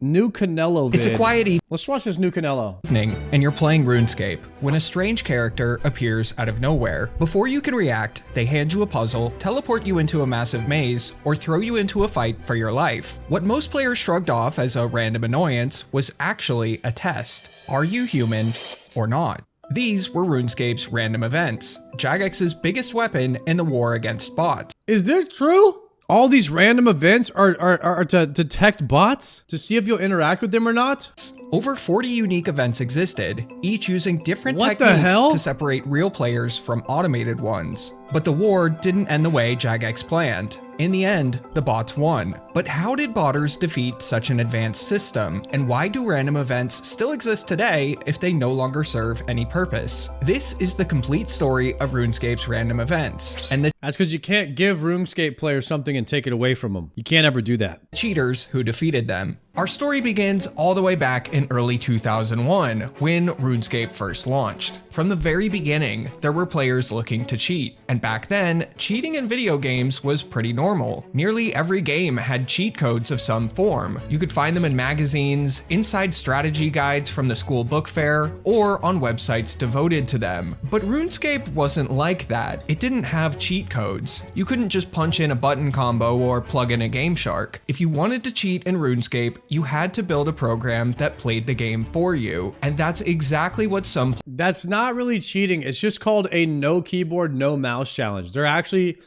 New Canelo vid. It's a quiet Let's watch this New Canelo. evening, and you're playing RuneScape when a strange character appears out of nowhere. Before you can react, they hand you a puzzle, teleport you into a massive maze, or throw you into a fight for your life. What most players shrugged off as a random annoyance was actually a test. Are you human or not? These were RuneScape's random events, Jagex's biggest weapon in the war against bots. Is this true? All these random events are to detect bots? To see if you'll interact with them or not? Over 40 unique events existed, each using different What the techniques hell? to separate real players from automated ones. But the war didn't end the way Jagex planned. In the end, the bots won. But how did botters defeat such an advanced system? And why do random events still exist today if they no longer serve any purpose? This is the complete story of RuneScape's random events, and the That's because you can't give RuneScape players something and take it away from them. You can't ever do that. cheaters who defeated them. Our story begins all the way back in early 2001, when RuneScape first launched. From the very beginning, there were players looking to cheat, and back then, cheating in video games was pretty normal. Nearly every game had cheat codes of some form. You could find them in magazines, inside strategy guides from the school book fair, or on websites devoted to them. But RuneScape wasn't like that. It didn't have cheat codes. You couldn't just punch in a button combo or plug in a Game Shark. If you wanted to cheat in RuneScape, you had to build a program that played the game for you. And that's exactly what some That's not really cheating. It's just called a no keyboard, no mouse challenge. They're actually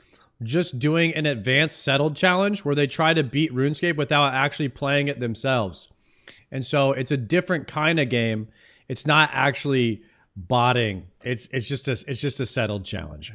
just doing an advanced settled challenge where they try to beat RuneScape without actually playing it themselves. And so it's a different kind of game. It's not actually botting. It's just a settled challenge.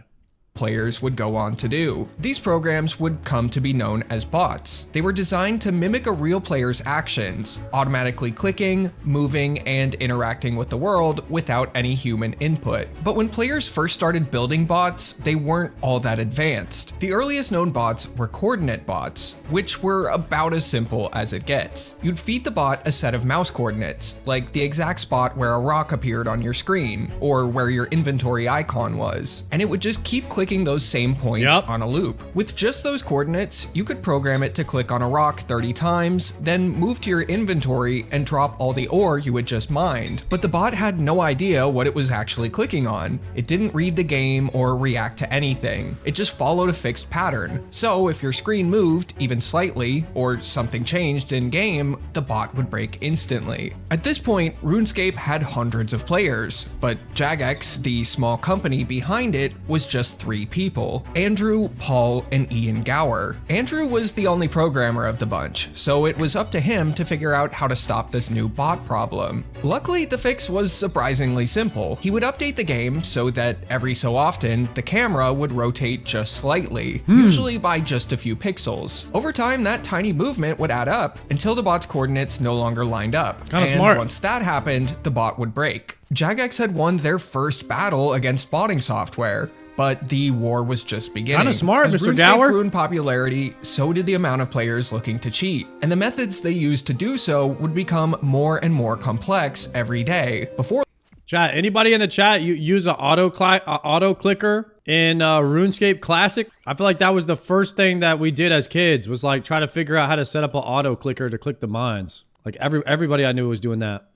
players would go on to do. These programs would come to be known as bots. They were designed to mimic a real player's actions, automatically clicking, moving, and interacting with the world without any human input. But when players first started building bots, they weren't all that advanced. The earliest known bots were coordinate bots, which were about as simple as it gets. You'd feed the bot a set of mouse coordinates, like the exact spot where a rock appeared on your screen, or where your inventory icon was, and it would just keep clicking those same points on a loop. With just those coordinates, you could program it to click on a rock 30 times, then move to your inventory and drop all the ore you had just mined. But the bot had no idea what it was actually clicking on. It didn't read the game or react to anything. It just followed a fixed pattern. So if your screen moved even slightly, or something changed in game, the bot would break instantly. At this point, RuneScape had hundreds of players, but Jagex, the small company behind it, was just 3 people: Andrew, Paul, and Ian Gower. Andrew was the only programmer of the bunch, so it was up to him to figure out how to stop this new bot problem. Luckily, the fix was surprisingly simple. He would update the game so that every so often, the camera would rotate just slightly, usually by just a few pixels. Over time, that tiny movement would add up until the bot's coordinates no longer lined up. Kinda And smart. once that happened, the bot would break. Jagex had won their first battle against botting software, but the war was just beginning. Kinda smart, As Mr. RuneScape Gower. grew in popularity, so did the amount of players looking to cheat, and the methods they used to do so would become more and more complex every day. Before Chat, anybody in the chat you use an auto clicker in RuneScape Classic? I feel like that was the first thing that we did as kids, was like try to figure out how to set up an auto clicker to click the mines. Like everybody I knew was doing that.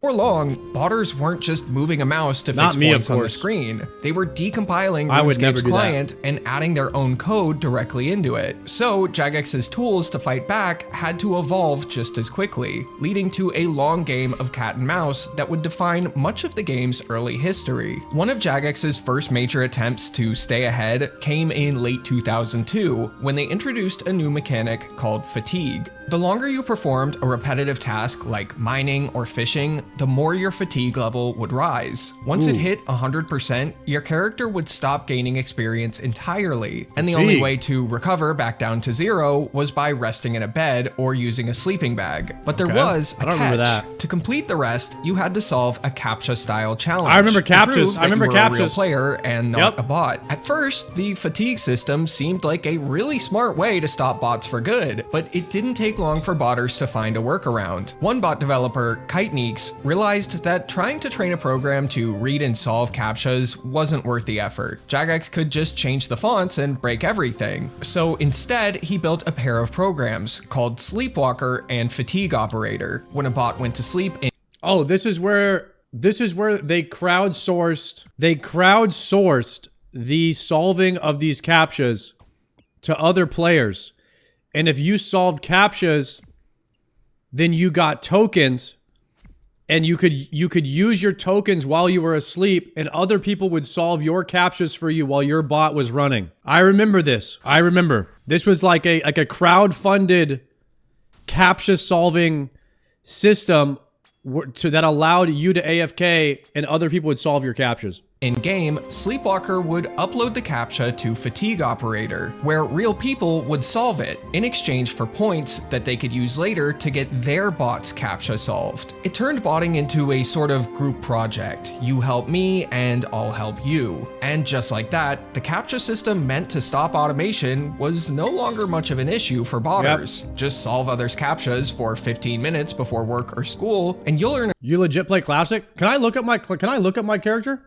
For long, botters weren't just moving a mouse to Not fix me, of points on the course. screen. They were decompiling I would never RuneScape's do that. client and adding their own code directly into it. So Jagex's tools to fight back had to evolve just as quickly, leading to a long game of cat and mouse that would define much of the game's early history. One of Jagex's first major attempts to stay ahead came in late 2002, when they introduced a new mechanic called fatigue. The longer you performed a repetitive task like mining or fishing, the more your fatigue level would rise. Once it hit 100%, your character would stop gaining experience entirely, and the only way to recover back down to 0 was by resting in a bed or using a sleeping bag. But there was a I don't remember catch. that. To complete the rest, you had to solve a CAPTCHA-style challenge. I remember to CAPTCHAs. prove I remember that you were a real CAPTCHAs. player and not Yep. a bot. At first, the fatigue system seemed like a really smart way to stop bots for good, but it didn't take long for botters to find a workaround. One bot developer, Kiteneeks, realized that trying to train a program to read and solve CAPTCHAs wasn't worth the effort. Jagex could just change the fonts and break everything. So instead, he built a pair of programs called Sleepwalker and Fatigue Operator. When a bot went to sleep in Oh, this is where they crowdsourced the solving of these CAPTCHAs to other players. And if you solved CAPTCHAs, then you got tokens, and you could use your tokens while you were asleep, and other people would solve your CAPTCHAs for you while your bot was running. I remember this. This was like a crowd-funded CAPTCHA solving system that allowed you to AFK and other people would solve your CAPTCHAs. In-game, Sleepwalker would upload the CAPTCHA to Fatigue Operator, where real people would solve it in exchange for points that they could use later to get their bot's CAPTCHA solved. It turned botting into a sort of group project. You help me and I'll help you. And just like that, the CAPTCHA system meant to stop automation was no longer much of an issue for botters. Yep. Just solve others' CAPTCHAs for 15 minutes before work or school, and you'll earn. You legit play Classic? Can I look up my character?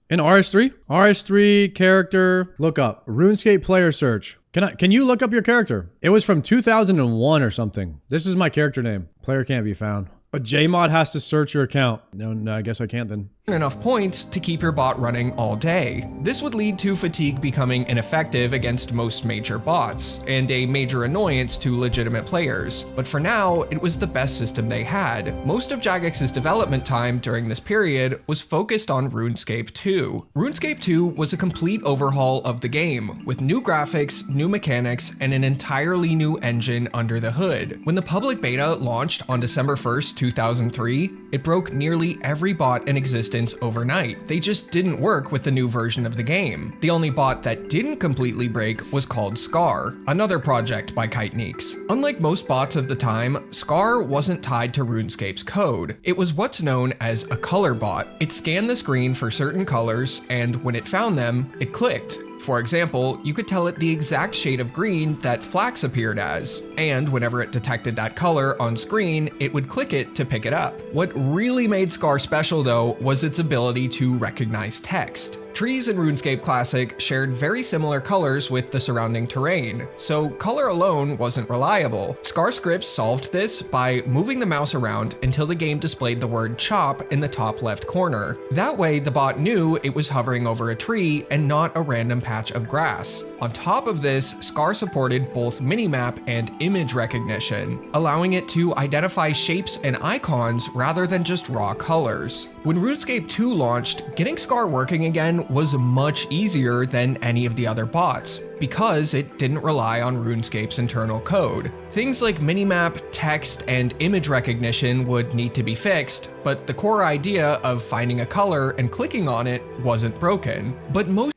In RS3? RS3 character, look up. RuneScape player search. Can you look up your character? It was from 2001 or something. This is my character name. Player can't be found. A JMod has to search your account. No, I guess I can't then. Enough points to keep your bot running all day. This would lead to Fatigue becoming ineffective against most major bots, and a major annoyance to legitimate players. But for now, it was the best system they had. Most of Jagex's development time during this period was focused on RuneScape 2. RuneScape 2 was a complete overhaul of the game, with new graphics, new mechanics, and an entirely new engine under the hood. When the public beta launched on December 1st, 2003, it broke nearly every bot in existence overnight. They just didn't work with the new version of the game. The only bot that didn't completely break was called Scar, another project by Kiteneeks. Unlike most bots of the time, Scar wasn't tied to RuneScape's code. It was what's known as a color bot. It scanned the screen for certain colors, and when it found them, it clicked. For example, you could tell it the exact shade of green that Flax appeared as, and whenever it detected that color on screen, it would click it to pick it up. What really made Scar special though was its ability to recognize text. Trees in RuneScape Classic shared very similar colors with the surrounding terrain, so color alone wasn't reliable. Scar scripts solved this by moving the mouse around until the game displayed the word chop in the top left corner. That way, the bot knew it was hovering over a tree and not a random patch of grass. On top of this, Scar supported both minimap and image recognition, allowing it to identify shapes and icons rather than just raw colors. When RuneScape 2 launched, getting Scar working again was much easier than any of the other bots, because it didn't rely on RuneScape's internal code. Things like minimap, text, and image recognition would need to be fixed, but the core idea of finding a color and clicking on it wasn't broken. But most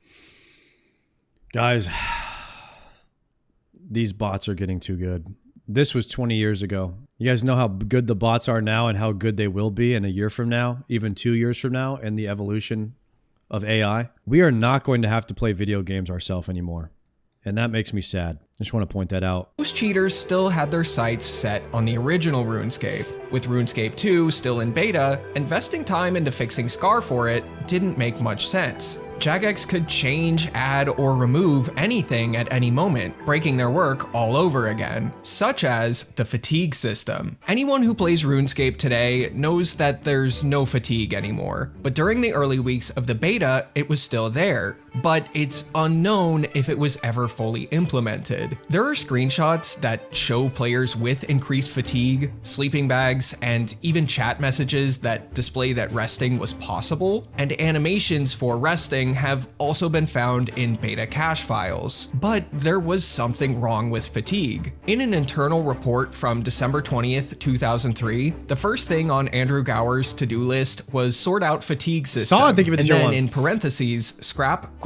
guys, these bots are getting too good. This was 20 years ago. You guys know how good the bots are now and how good they will be in a year from now, even 2 years from now, and the evolution of AI. We are not going to have to play video games ourselves anymore. And that makes me sad. I just want to point that out. Most cheaters still had their sights set on the original RuneScape. With RuneScape 2 still in beta, investing time into fixing Scar for it didn't make much sense. Jagex could change, add, or remove anything at any moment, breaking their work all over again, such as the fatigue system. Anyone who plays RuneScape today knows that there's no fatigue anymore, but during the early weeks of the beta, it was still there, but it's unknown if it was ever fully implemented. There are screenshots that show players with increased fatigue, sleeping bags, and even chat messages that display that resting was possible, and animations for resting have also been found in beta cache files. But there was something wrong with fatigue. In an internal report from December 20th, 2003, the first thing on Andrew Gower's to-do list was sort out fatigue system, Solid, thank you for the and show then on. in parentheses, scrap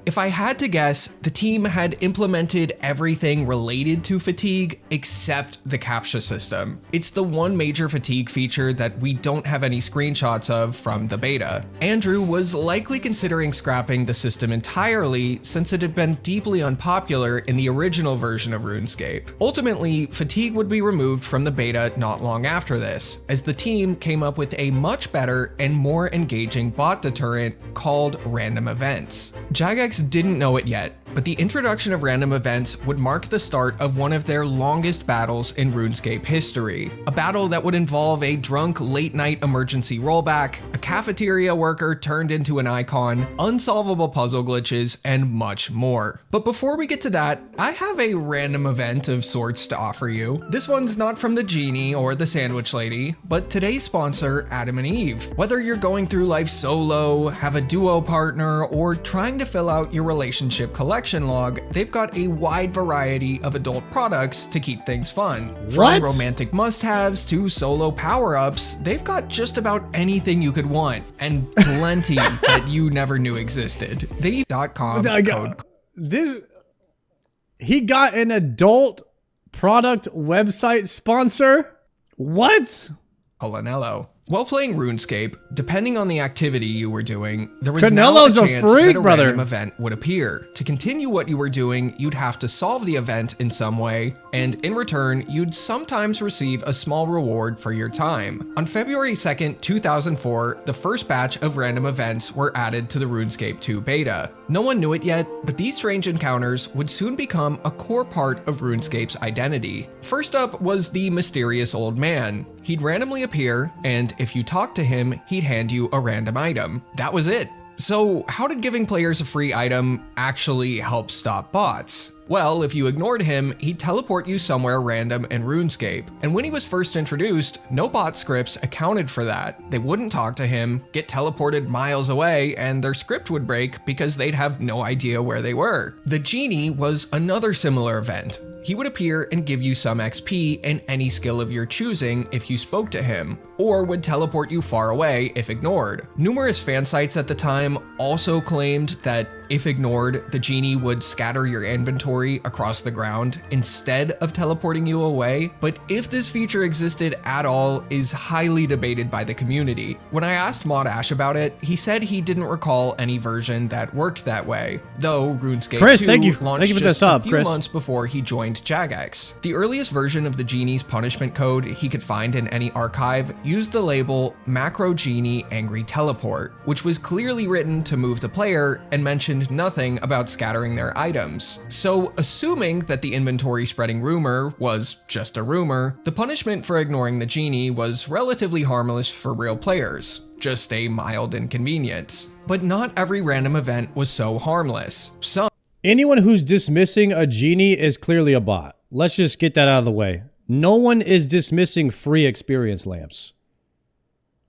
If I had to guess, the team had implemented everything related to fatigue except the CAPTCHA system. It's the one major fatigue feature that we don't have any screenshots of from the beta. Andrew was likely considering scrapping the system entirely since it had been deeply unpopular in the original version of RuneScape. Ultimately, fatigue would be removed from the beta not long after this, as the team came up with a much better and more engaging bot deterrent called random events. Jagex didn't know it yet, but the introduction of random events would mark the start of one of their longest battles in RuneScape history. A battle that would involve a drunk late-night emergency rollback, a cafeteria worker turned into an icon, unsolvable puzzle glitches, and much more. But before we get to that, I have a random event of sorts to offer you. This one's not from the Genie or the Sandwich Lady, but today's sponsor, Adam and Eve. Whether you're going through life solo, have a duo partner, or trying to fill out your relationship collection log, they've got a wide variety of adult products to keep things fun. From romantic must-haves to solo power-ups, they've got just about anything you could want, and plenty that you never knew existed. They.com code. He got an adult product website sponsor? What? Colonello. While playing RuneScape, depending on the activity you were doing, there was Canelo's now a a chance freak, that a brother. random event would appear. To continue what you were doing, you'd have to solve the event in some way, and in return, you'd sometimes receive a small reward for your time. On February 2nd, 2004, the first batch of random events were added to the RuneScape 2 beta. No one knew it yet, but these strange encounters would soon become a core part of RuneScape's identity. First up was the mysterious old man. He'd randomly appear, and if you talked to him, he'd hand you a random item. That was it. So how did giving players a free item actually help stop bots? Well, if you ignored him, he'd teleport you somewhere random in RuneScape. And when he was first introduced, no bot scripts accounted for that. They wouldn't talk to him, get teleported miles away, and their script would break because they'd have no idea where they were. The Genie was another similar event. He would appear and give you some XP and any skill of your choosing if you spoke to him, or would teleport you far away if ignored. Numerous fan sites at the time also claimed that if ignored, the Genie would scatter your inventory across the ground instead of teleporting you away, but if this feature existed at all is highly debated by the community. When I asked Mod Ash about it, he said he didn't recall any version that worked that way, though RuneScape 2 launched just a few months before he joined Jagex. The earliest version of the Genie's punishment code he could find in any archive used the label Macro Genie Angry Teleport, which was clearly written to move the player and mentioned nothing about scattering their items. So, assuming that the inventory spreading rumor was just a rumor, the punishment for ignoring the Genie was relatively harmless for real players, just a mild inconvenience. But not every random event was so harmless. Anyone who's dismissing a Genie is clearly a bot. Let's just get that out of the way. No one is dismissing free experience lamps.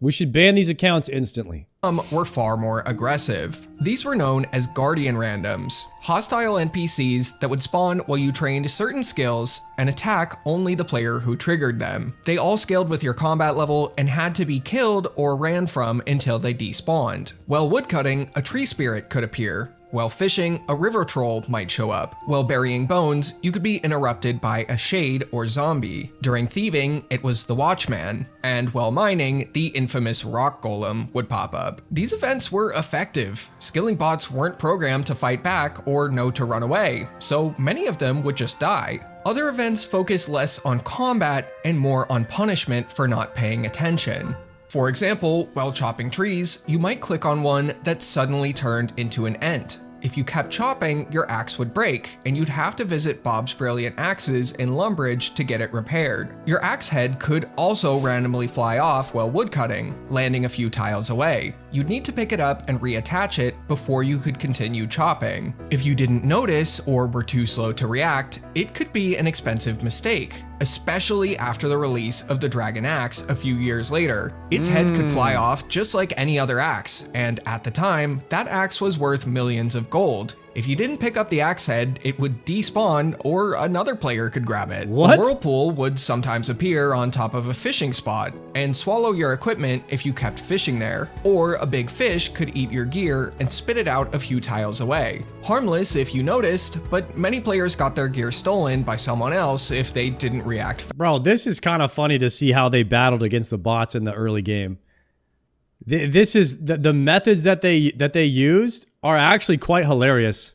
We should ban these accounts instantly. Were far more aggressive. These were known as Guardian randoms, hostile NPCs that would spawn while you trained certain skills and attack only the player who triggered them. They all scaled with your combat level and had to be killed or ran from until they despawned. While woodcutting, a tree spirit could appear. While fishing, a river troll might show up. While burying bones, you could be interrupted by a shade or zombie. During thieving, it was the Watchman. And while mining, the infamous rock golem would pop up. These events were effective. Skilling bots weren't programmed to fight back or know to run away, so many of them would just die. Other events focus less on combat and more on punishment for not paying attention. For example, while chopping trees, you might click on one that suddenly turned into an ent. If you kept chopping, your axe would break, and you'd have to visit Bob's Brilliant Axes in Lumbridge to get it repaired. Your axe head could also randomly fly off while woodcutting, landing a few tiles away. You'd need to pick it up and reattach it before you could continue chopping. If you didn't notice or were too slow to react, it could be an expensive mistake, especially after the release of the Dragon Axe a few years later. Its head could fly off just like any other axe, and at the time, that axe was worth millions of gold. If you didn't pick up the axe head, it would despawn or another player could grab it. What? A whirlpool would sometimes appear on top of a fishing spot and swallow your equipment if you kept fishing there, or a big fish could eat your gear and spit it out a few tiles away. Harmless if you noticed, but many players got their gear stolen by someone else if they didn't react. Bro, this is kind of funny to see how they battled against the bots in the early game. This is the methods that they used are actually quite hilarious.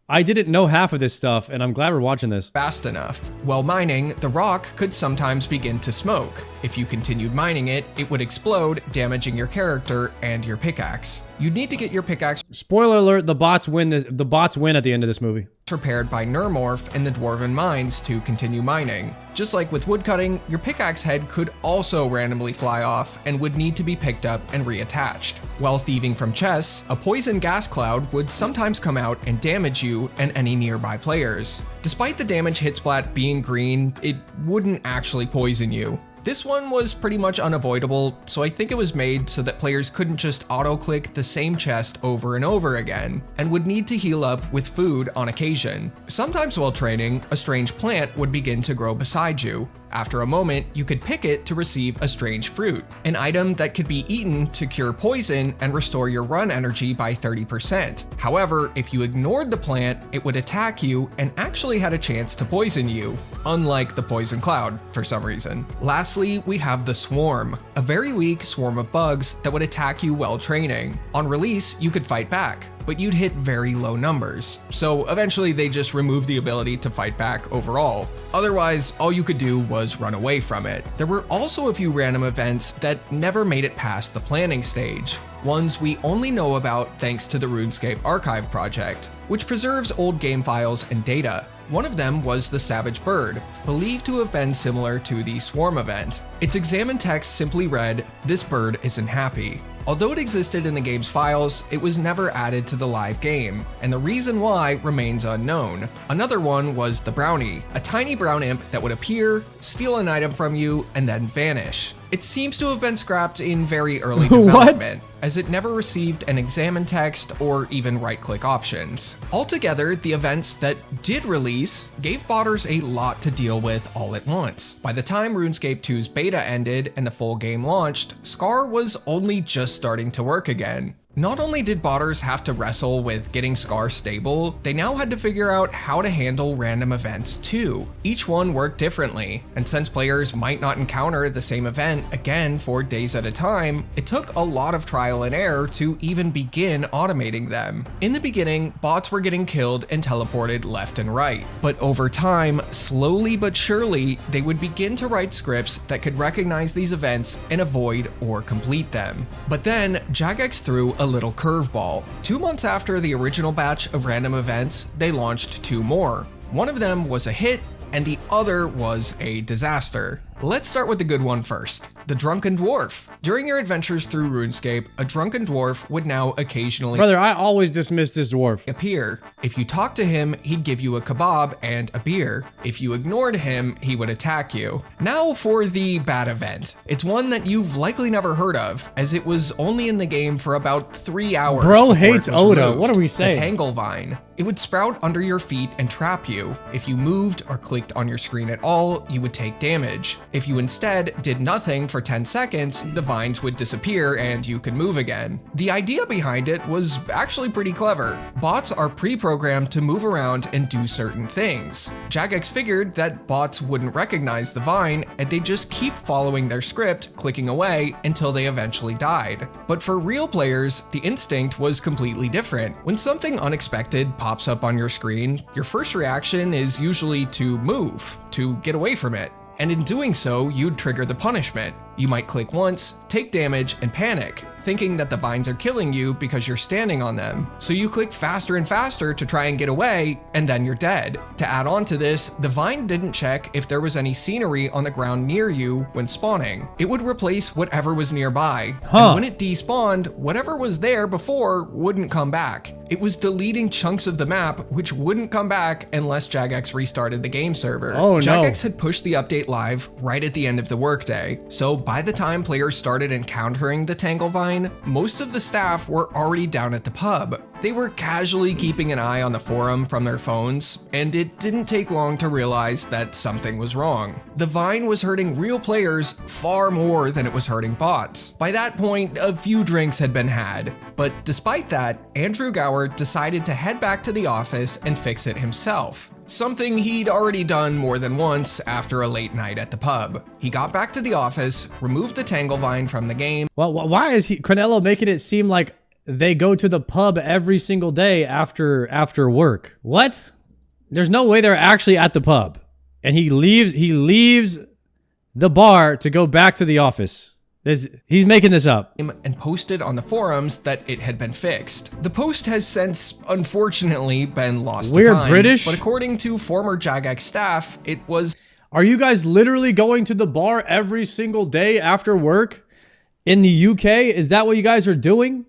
I didn't know half of this stuff, and I'm glad we're watching this. Fast enough. While mining, the rock could sometimes begin to smoke. If you continued mining it, it would explode, damaging your character and your pickaxe. You'd need to get your pickaxe Spoiler alert, the bots win the bots win at the end of this movie. repaired by Nermorph in the Dwarven mines to continue mining. Just like with woodcutting, your pickaxe head could also randomly fly off and would need to be picked up and reattached. While thieving from chests, a poison gas cloud would sometimes come out and damage you and any nearby players. Despite the damage hit splat being green, it wouldn't actually poison you. This one was pretty much unavoidable, so I think it was made so that players couldn't just auto-click the same chest over and over again, and would need to heal up with food on occasion. Sometimes while training, a strange plant would begin to grow beside you. After a moment, you could pick it to receive a strange fruit, an item that could be eaten to cure poison and restore your run energy by 30%. However, if you ignored the plant, it would attack you and actually had a chance to poison you, unlike the poison cloud for some reason. Lastly, we have the swarm, a very weak swarm of bugs that would attack you while training. On release, you could fight back, but you'd hit very low numbers, so eventually they just removed the ability to fight back overall. Otherwise, all you could do was run away from it. There were also a few random events that never made it past the planning stage, ones we only know about thanks to the RuneScape archive project, which preserves old game files and data. One of them was the Savage Bird, believed to have been similar to the Swarm event. Its examined text simply read, "This bird isn't happy." Although it existed in the game's files, it was never added to the live game, and the reason why remains unknown. Another one was the Brownie, a tiny brown imp that would appear, steal an item from you, and then vanish. It seems to have been scrapped in very early development, as it never received an examine text or even right-click options. Altogether, the events that did release gave botters a lot to deal with all at once. By the time RuneScape 2's beta ended and the full game launched, Scar was only just starting to work again. Not only did botters have to wrestle with getting Scar stable, they now had to figure out how to handle random events too. Each one worked differently, and since players might not encounter the same event again for days at a time, it took a lot of trial and error to even begin automating them. In the beginning, bots were getting killed and teleported left and right, but over time, slowly but surely, they would begin to write scripts that could recognize these events and avoid or complete them. But then, Jagex threw a little curveball. 2 months after the original batch of random events, they launched 2 more. One of them was a hit, and the other was a disaster. Let's start with the good one first. The Drunken Dwarf. During your adventures through RuneScape, a drunken dwarf would now occasionally Brother, I always dismiss this dwarf. appear. If you talked to him, he'd give you a kebab and a beer. If you ignored him, he would attack you. Now for the bad event. It's one that you've likely never heard of, as it was only in the game for about 3 hours. Bro before hates it was Oda. removed. What are we The saying? Tangle Vine. It would sprout under your feet and trap you. If you moved or clicked on your screen at all, you would take damage. If you instead did nothing for 10 seconds, the vines would disappear and you could move again. The idea behind it was actually pretty clever. Bots are pre-programmed to move around and do certain things. Jagex figured that bots wouldn't recognize the vine and they'd just keep following their script, clicking away until they eventually died. But for real players, the instinct was completely different. When something unexpected pops up on your screen, your first reaction is usually to move, to get away from it. And in doing so, you'd trigger the punishment. You might click once, take damage, and panic, thinking that the vines are killing you because you're standing on them. So you click faster and faster to try and get away, and then you're dead. To add on to this, the vine didn't check if there was any scenery on the ground near you when spawning. It would replace whatever was nearby. And when it despawned, whatever was there before wouldn't come back. It was deleting chunks of the map, which wouldn't come back unless Jagex restarted the game server. Oh, no. Jagex had pushed the update live right at the end of the workday, so by the time players started encountering the Tangle Vine, Vine, most of the staff were already down at the pub. They were casually keeping an eye on the forum from their phones, and it didn't take long to realize that something was wrong. The Vine was hurting real players far more than it was hurting bots. By that point, a few drinks had been had, but despite that, Andrew Gower decided to head back to the office and fix it himself. Something he'd already done more than once after a late night at the pub. He got back to the office, removed the Tangle Vine from the game. Well, why is Cornello making it seem like they go to the pub every single day after work? What? There's no way they're actually at the pub. And he leaves the bar to go back to the office. He's making this up. And posted on the forums that it had been fixed. The post has since, unfortunately, been lost to time. We're British? But according to former Jagex staff, it was... Are you guys literally going to the bar every single day after work in the UK? Is that what you guys are doing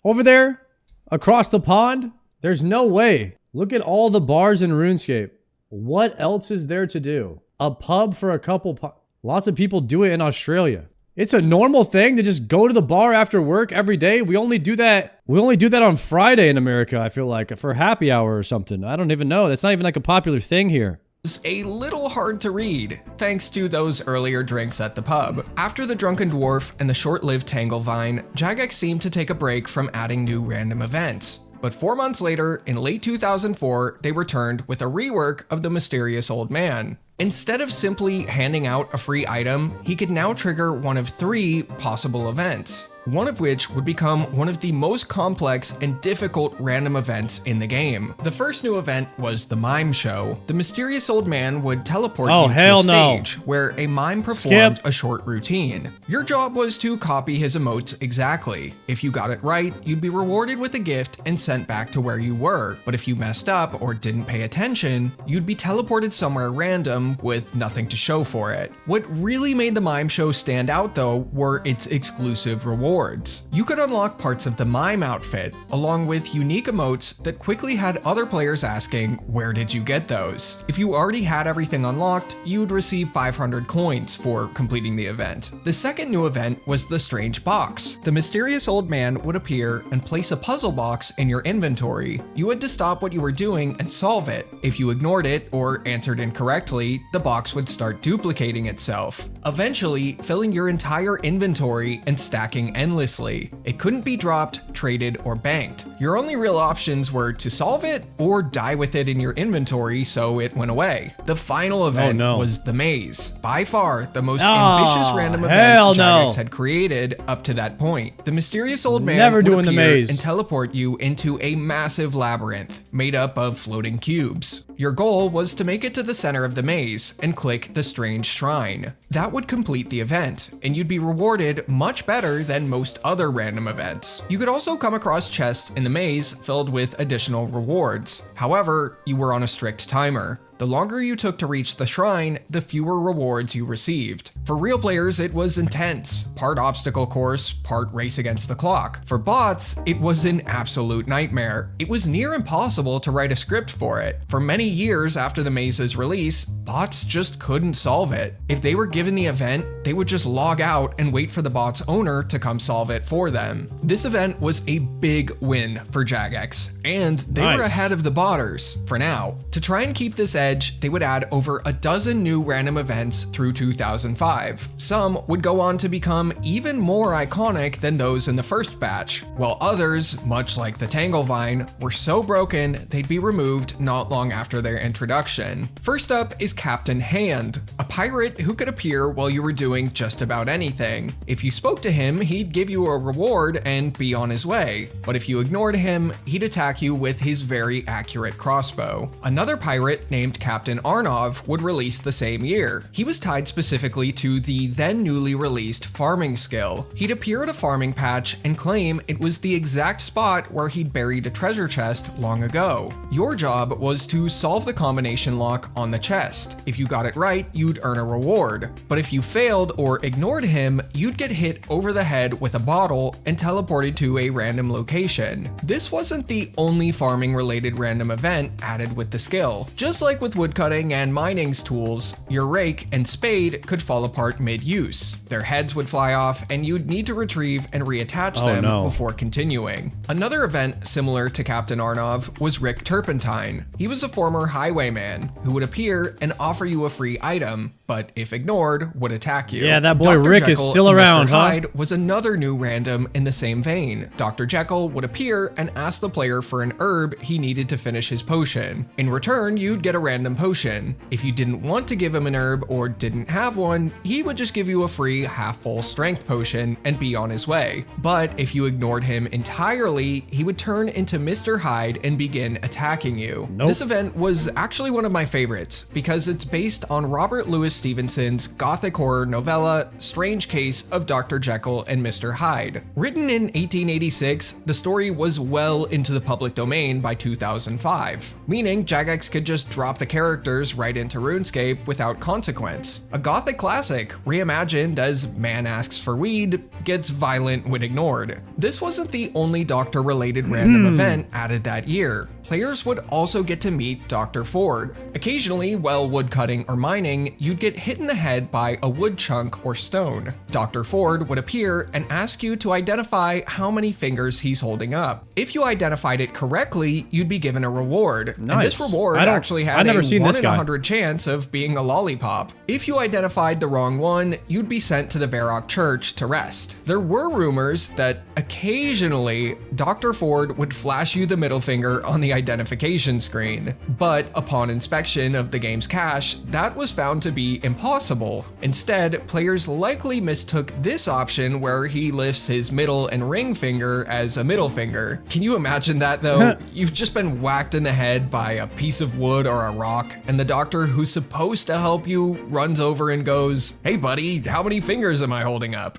over there across the pond? There's no way. Look at all the bars in RuneScape. What else is there to do? A pub for a couple... Lots of people do it in Australia. It's a normal thing to just go to the bar after work every day. We only do that on Friday in America, I feel like, for happy hour or something. I don't even know. That's not even like a popular thing here. A little hard to read, thanks to those earlier drinks at the pub. After the Drunken Dwarf and the short-lived Tangle Vine, Jagex seemed to take a break from adding new random events. But 4 months later, in late 2004, they returned with a rework of the Mysterious Old Man. Instead of simply handing out a free item, he could now trigger one of 3 possible events, one of which would become one of the most complex and difficult random events in the game. The first new event was the Mime Show. The Mysterious Old Man would teleport you to a stage where a mime performed a short routine. Your job was to copy his emotes exactly. If you got it right, you'd be rewarded with a gift and sent back to where you were. But if you messed up or didn't pay attention, you'd be teleported somewhere random with nothing to show for it. What really made the Mime Show stand out though were its exclusive rewards. You could unlock parts of the mime outfit, along with unique emotes that quickly had other players asking, where did you get those? If you already had everything unlocked, you'd receive 500 coins for completing the event. The second new event was the Strange Box. The Mysterious Old Man would appear and place a puzzle box in your inventory. You had to stop what you were doing and solve it. If you ignored it or answered incorrectly, the box would start duplicating itself, eventually filling your entire inventory and stacking endlessly. It couldn't be dropped, traded, or banked. Your only real options were to solve it or die with it in your inventory so it went away. The final event was the Maze, by far the most ambitious random event Jagex had created up to that point. The Mysterious Old Man would appear and teleport you into a massive labyrinth made up of floating cubes. Your goal was to make it to the center of the maze and click the Strange Shrine. That would complete the event, and you'd be rewarded much better than most other random events. You could also come across chests in the maze filled with additional rewards. However, you were on a strict timer. The longer you took to reach the shrine, the fewer rewards you received. For real players, it was intense. Part obstacle course, part race against the clock. For bots, it was an absolute nightmare. It was near impossible to write a script for it. For many years after the maze's release, bots just couldn't solve it. If they were given the event, they would just log out and wait for the bot's owner to come solve it for them. This event was a big win for Jagex, and they were ahead of the botters, for now. To try and keep this edge, they would add over a dozen new random events through 2005. Some would go on to become even more iconic than those in the first batch, while others, much like the Tangle Vine, were so broken they'd be removed not long after their introduction. First up is Captain Hand, a pirate who could appear while you were doing just about anything. If you spoke to him, he'd give you a reward and be on his way, but if you ignored him, he'd attack you with his very accurate crossbow. Another pirate named Captain Arnov would release the same year. He was tied specifically to the then newly released farming skill. He'd appear at a farming patch and claim it was the exact spot where he'd buried a treasure chest long ago. Your job was to solve the combination lock on the chest. If you got it right, you'd earn a reward. But if you failed or ignored him, you'd get hit over the head with a bottle and teleported to a random location. This wasn't the only farming related random event added with the skill. Just like like with woodcutting and mining's tools, your rake and spade could fall apart mid-use. Their heads would fly off, and you'd need to retrieve and reattach them before continuing. Another event similar to Captain Arnov was Rick Turpentine. He was a former highwayman who would appear and offer you a free item, but if ignored, would attack you. Yeah, that boy Dr. Rick Jekyll is still and around, Mr. huh? Hyde was another new random in the same vein. Dr. Jekyll would appear and ask the player for an herb he needed to finish his potion. In return, you'd get a random potion. If you didn't want to give him an herb or didn't have one, he would just give you a free half-full strength potion and be on his way. But if you ignored him entirely, he would turn into Mr. Hyde and begin attacking you. This event was actually one of my favorites because it's based on Robert Louis Stevenson's gothic horror novella, Strange Case of Dr. Jekyll and Mr. Hyde. Written in 1886, the story was well into the public domain by 2005, meaning Jagex could just drop the characters right into RuneScape without consequence. A gothic classic, reimagined as man asks for weed, gets violent when ignored. This wasn't the only doctor-related random event added that year. Players would also get to meet Dr. Ford. Occasionally, while woodcutting or mining, you'd get hit in the head by a wood chunk or stone. Dr. Ford would appear and ask you to identify how many fingers he's holding up. If you identified it correctly, you'd be given a reward. Nice. And this reward actually had a 1 in 100 chance of being a lollipop. If you identified the wrong one, you'd be sent to the Varrock Church to rest. There were rumors that occasionally Dr. Ford would flash you the middle finger on the identification screen, but upon inspection of the game's cache, that was found to be impossible. Instead, players likely mistook this option where he lifts his middle and ring finger as a middle finger. Can you imagine that though? You've just been whacked in the head by a piece of wood or a rock, and the doctor who's supposed to help you runs over and goes, "Hey buddy, how many fingers am I holding up?"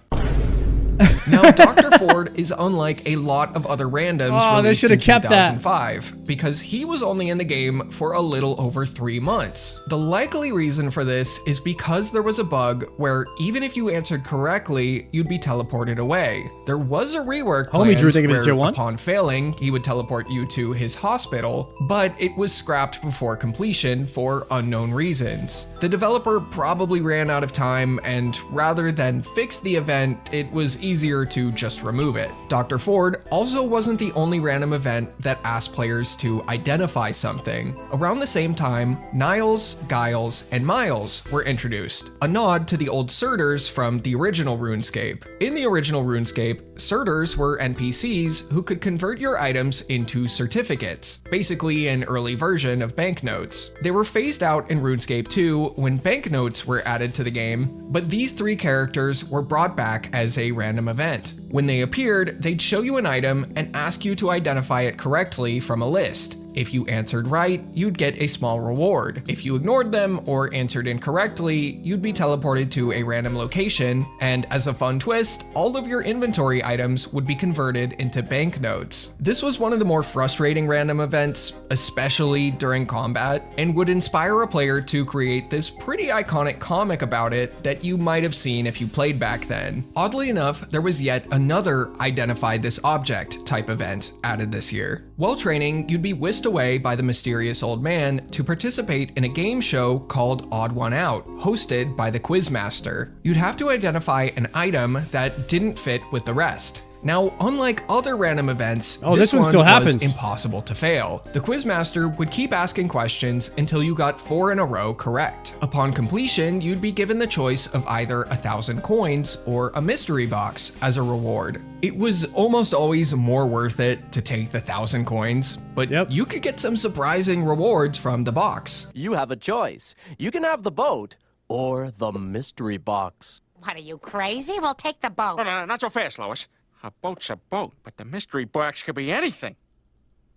Now, Dr. Ford is unlike a lot of other randoms released in 2005 because he was only in the game for a little over 3 months. The likely reason for this is because there was a bug where even if you answered correctly, you'd be teleported away. There was a rework plan where upon failing, he would teleport you to his hospital, but it was scrapped before completion for unknown reasons. The developer probably ran out of time, and rather than fix the event, it was easier to just remove it. Dr. Ford also wasn't the only random event that asked players to identify something. Around the same time, Niles, Giles, and Miles were introduced, a nod to the old Surders from the original RuneScape. In the original RuneScape, Surders were NPCs who could convert your items into certificates, basically an early version of banknotes. They were phased out in RuneScape 2 when banknotes were added to the game, but these 3 characters were brought back as a random event. When they appeared, they'd show you an item and ask you to identify it correctly from a list. If you answered right, you'd get a small reward. If you ignored them or answered incorrectly, you'd be teleported to a random location, and as a fun twist, all of your inventory items would be converted into banknotes. This was one of the more frustrating random events, especially during combat, and would inspire a player to create this pretty iconic comic about it that you might have seen if you played back then. Oddly enough, there was yet another identify this object type event added this year. While training, you'd be whisked away by the mysterious old man to participate in a game show called Odd One Out, hosted by the Quizmaster. You'd have to identify an item that didn't fit with the rest. Now, unlike other random events, this one still happens. Was impossible to fail. The Quizmaster would keep asking questions until you got 4 in a row correct. Upon completion, you'd be given the choice of either 1,000 coins or a mystery box as a reward. It was almost always more worth it to take the 1,000 coins, but you could get some surprising rewards from the box. You have a choice. You can have the boat or the mystery box. What, are you crazy? We'll take the boat. No, not so fast, Lois. A boat's a boat, but the mystery box could be anything.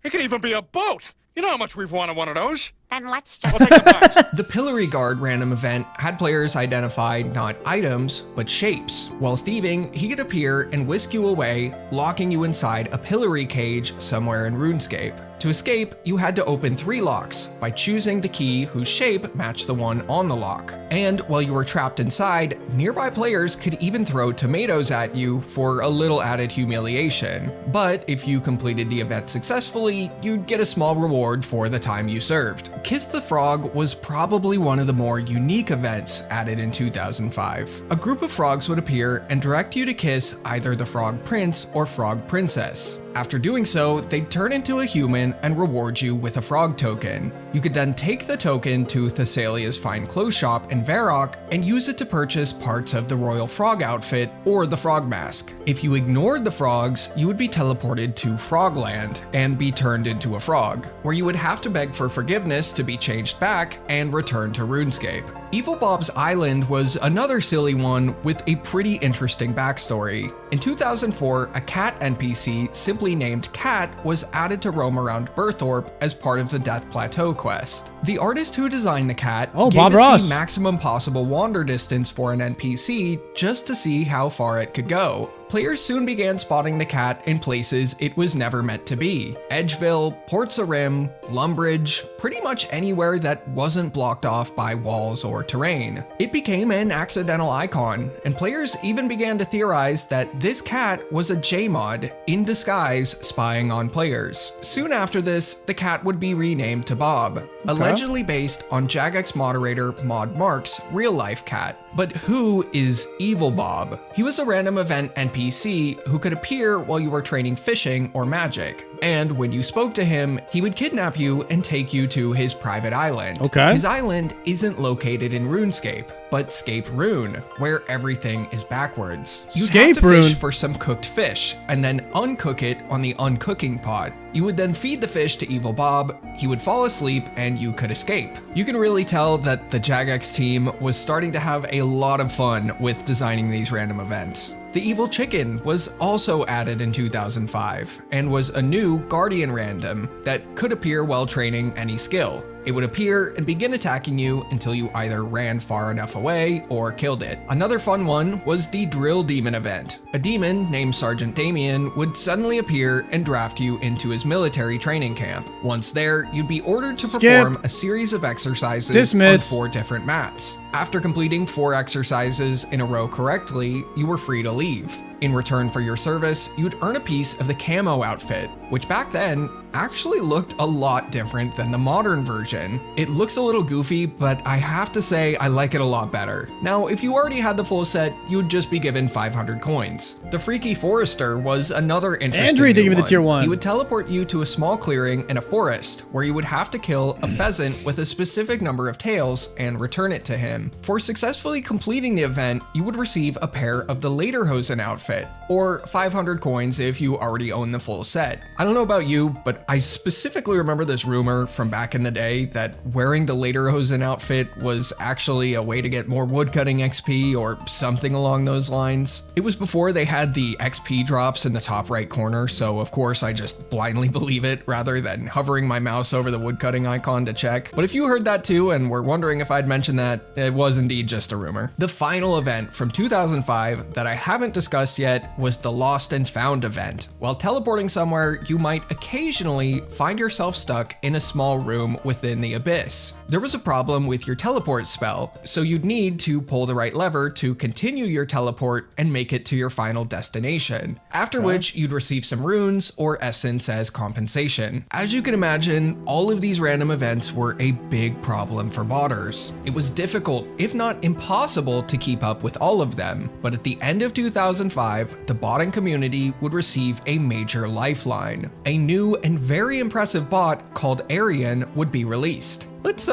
It could even be a boat. You know how much we've wanted one of those. Then let's just... We'll take the box. The Pillory Guard random event had players identify not items, but shapes. While thieving, he could appear and whisk you away, locking you inside a pillory cage somewhere in RuneScape. To escape, you had to open 3 locks by choosing the key whose shape matched the one on the lock. And while you were trapped inside, nearby players could even throw tomatoes at you for a little added humiliation. But if you completed the event successfully, you'd get a small reward for the time you served. Kiss the Frog was probably one of the more unique events added in 2005. A group of frogs would appear and direct you to kiss either the Frog Prince or Frog Princess. After doing so, they'd turn into a human and reward you with a frog token. You could then take the token to Thessalia's fine clothes shop in Varrock and use it to purchase parts of the royal frog outfit or the frog mask. If you ignored the frogs, you would be teleported to Frogland and be turned into a frog, where you would have to beg for forgiveness to be changed back and return to RuneScape. Evil Bob's Island was another silly one with a pretty interesting backstory. In 2004, a cat NPC simply named Cat was added to roam around Berthorpe as part of the Death Plateau quest. The artist who designed the cat gave Bob it Ross. the maximum possible wander distance for an NPC just to see how far it could go. Players soon began spotting the cat in places it was never meant to be. Edgeville, Port-Sarim, Lumbridge, pretty much anywhere that wasn't blocked off by walls or terrain. It became an accidental icon, and players even began to theorize that this cat was a J-mod in disguise spying on players. Soon after this, the cat would be renamed to Bob, allegedly based on Jagex moderator Mod Mark's real-life cat. But who is Evil Bob? He was a random event NPC who could appear while you were training fishing or magic. And when you spoke to him, he would kidnap you and take you to his private island. Okay. His island isn't located in RuneScape, but Scape Rune, where everything is backwards. You'd have Scape to Rune? fish for some cooked fish, and then uncook it on the uncooking pot. You would then feed the fish to Evil Bob, he would fall asleep, and you could escape. You can really tell that the Jagex team was starting to have a lot of fun with designing these random events. The Evil Chicken was also added in 2005, and was a new Guardian random that could appear while training any skill. It would appear and begin attacking you until you either ran far enough away or killed it. Another fun one was the Drill Demon event. A demon named Sergeant Damien would suddenly appear and draft you into his military training camp. Once there, you'd be ordered to perform a series of exercises Dismiss. on 4 different mats. After completing 4 exercises in a row correctly, you were free to leave. In return for your service, you'd earn a piece of the camo outfit, which back then actually looked a lot different than the modern version. It looks a little goofy, but I have to say I like it a lot better. Now, if you already had the full set, you'd just be given 500 coins. The Freaky Forester was another interesting Andrew, thank you new for the tier 1. He would teleport you to a small clearing in a forest, where you would have to kill a pheasant with a specific number of tails and return it to him. For successfully completing the event, you would receive a pair of the Lederhosen outfit, or 500 coins if you already own the full set. I don't know about you, but I specifically remember this rumor from back in the day that wearing the Lederhosen outfit was actually a way to get more woodcutting XP or something along those lines. It was before they had the XP drops in the top right corner, so of course I just blindly believe it rather than hovering my mouse over the woodcutting icon to check. But if you heard that too and were wondering if I'd mentioned that, it was indeed just a rumor. The final event from 2005 that I haven't discussed yet was the Lost and Found event. While teleporting somewhere, you might occasionally find yourself stuck in a small room within the abyss. There was a problem with your teleport spell, so you'd need to pull the right lever to continue your teleport and make it to your final destination, after which you'd receive some runes or essence as compensation. As you can imagine, all of these random events were a big problem for botters. It was difficult, if not impossible, to keep up with all of them, but at the end of 2005, the botting community would receive a major lifeline. A new and very impressive bot called Aryan would be released. Let's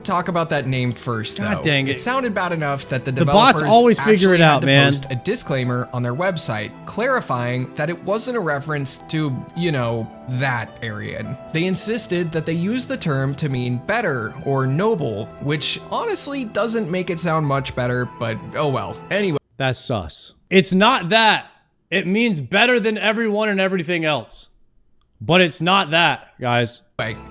talk about that name first, though. God dang it. It sounded bad enough that the bots developers always figure it actually had out, to man. post a disclaimer on their website clarifying that it wasn't a reference to, you know, that Aryan. They insisted that they use the term to mean better or noble, which honestly doesn't make it sound much better, but oh well. Anyway. That's sus. It's not that. It means better than everyone and everything else. But it's not that, guys.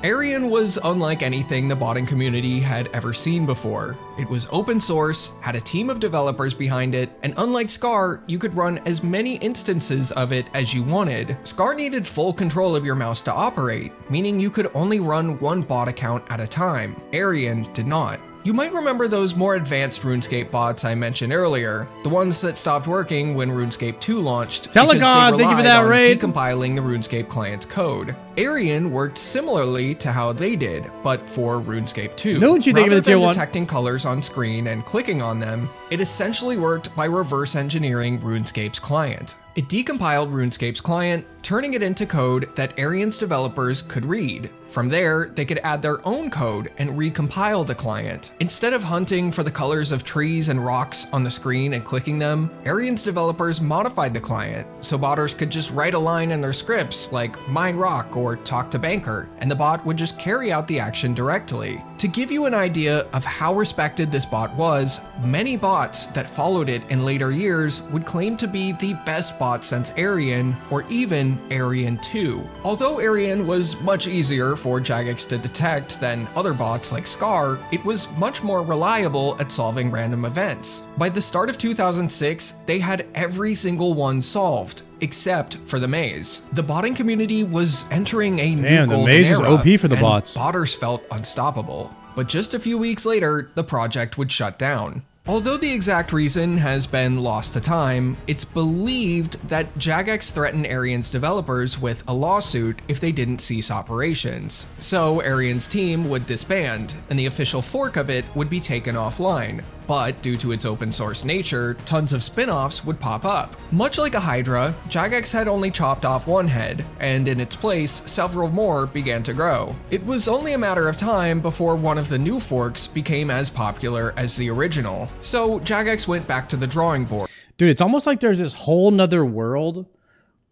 Aryan was unlike anything the botting community had ever seen before. It was open source, had a team of developers behind it, and unlike Scar, you could run as many instances of it as you wanted. Scar needed full control of your mouse to operate, meaning you could only run one bot account at a time. Aryan did not. You might remember those more advanced RuneScape bots I mentioned earlier, the ones that stopped working when RuneScape 2 launched Telegon, thank you for that raid. Decompiling the RuneScape client's code. Aryan worked similarly to how they did, but for RuneScape 2. Don't you think of the tier 1? Detecting colors on screen and clicking on them, it essentially worked by reverse engineering RuneScape's client. It decompiled RuneScape's client, turning it into code that Aryan's developers could read. From there, they could add their own code and recompile the client. Instead of hunting for the colors of trees and rocks on the screen and clicking them, Aryan's developers modified the client, so botters could just write a line in their scripts like mine rock or talk to banker, and the bot would just carry out the action directly. To give you an idea of how respected this bot was, many bots that followed it in later years would claim to be the best bot since Aryan, or even Aryan 2. Although Aryan was much easier for Jagex to detect than other bots like Scar, it was much more reliable at solving random events. By the start of 2006, they had every single one solved, except for the maze. The botting community was entering a new golden maze is era, OP for the and bots. Botters felt unstoppable. But just a few weeks later, the project would shut down. Although the exact reason has been lost to time, it's believed that Jagex threatened Aryan's developers with a lawsuit if they didn't cease operations. So Aryan's team would disband, and the official fork of it would be taken offline. But due to its open source nature, tons of spin-offs would pop up. Much like a Hydra, Jagex had only chopped off one head, and in its place, several more began to grow. It was only a matter of time before one of the new forks became as popular as the original. So Jagex went back to the drawing board. Dude, it's almost like there's this whole nother world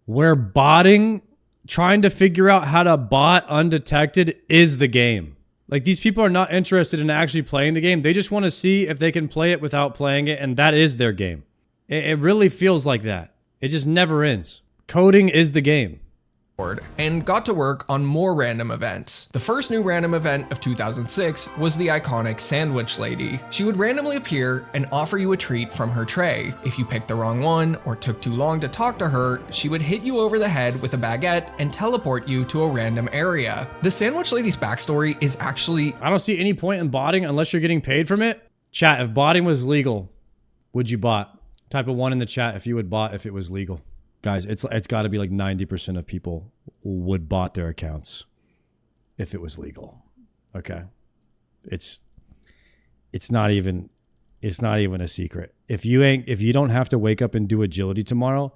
where botting, trying to figure out how to bot undetected is the game. Like, these people are not interested in actually playing the game. They just want to see if they can play it without playing it, and that is their game. It really feels like that. It just never ends. Coding is the game. And got to work on more random events. The first new random event of 2006 was the iconic Sandwich Lady. She would randomly appear and offer you a treat from her tray. If you picked the wrong one or took too long to talk to her, she would hit you over the head with a baguette and teleport you to a random area. The Sandwich Lady's backstory is actually... I don't see any point in botting unless you're getting paid from it. Chat, if botting was legal, would you bot? Type a 1 in the chat if you would bot if it was legal. Guys, it's got to be like 90% of people would bot their accounts if it was legal. Okay, it's not even a secret. If you don't have to wake up and do agility tomorrow,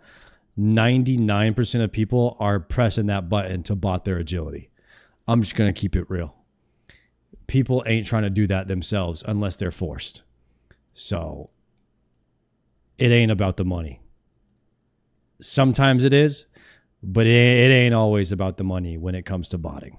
99% of people are pressing that button to bot their agility. I'm just gonna keep it real. People ain't trying to do that themselves unless they're forced. So it ain't about the money. Sometimes it is, but it ain't always about the money when it comes to botting.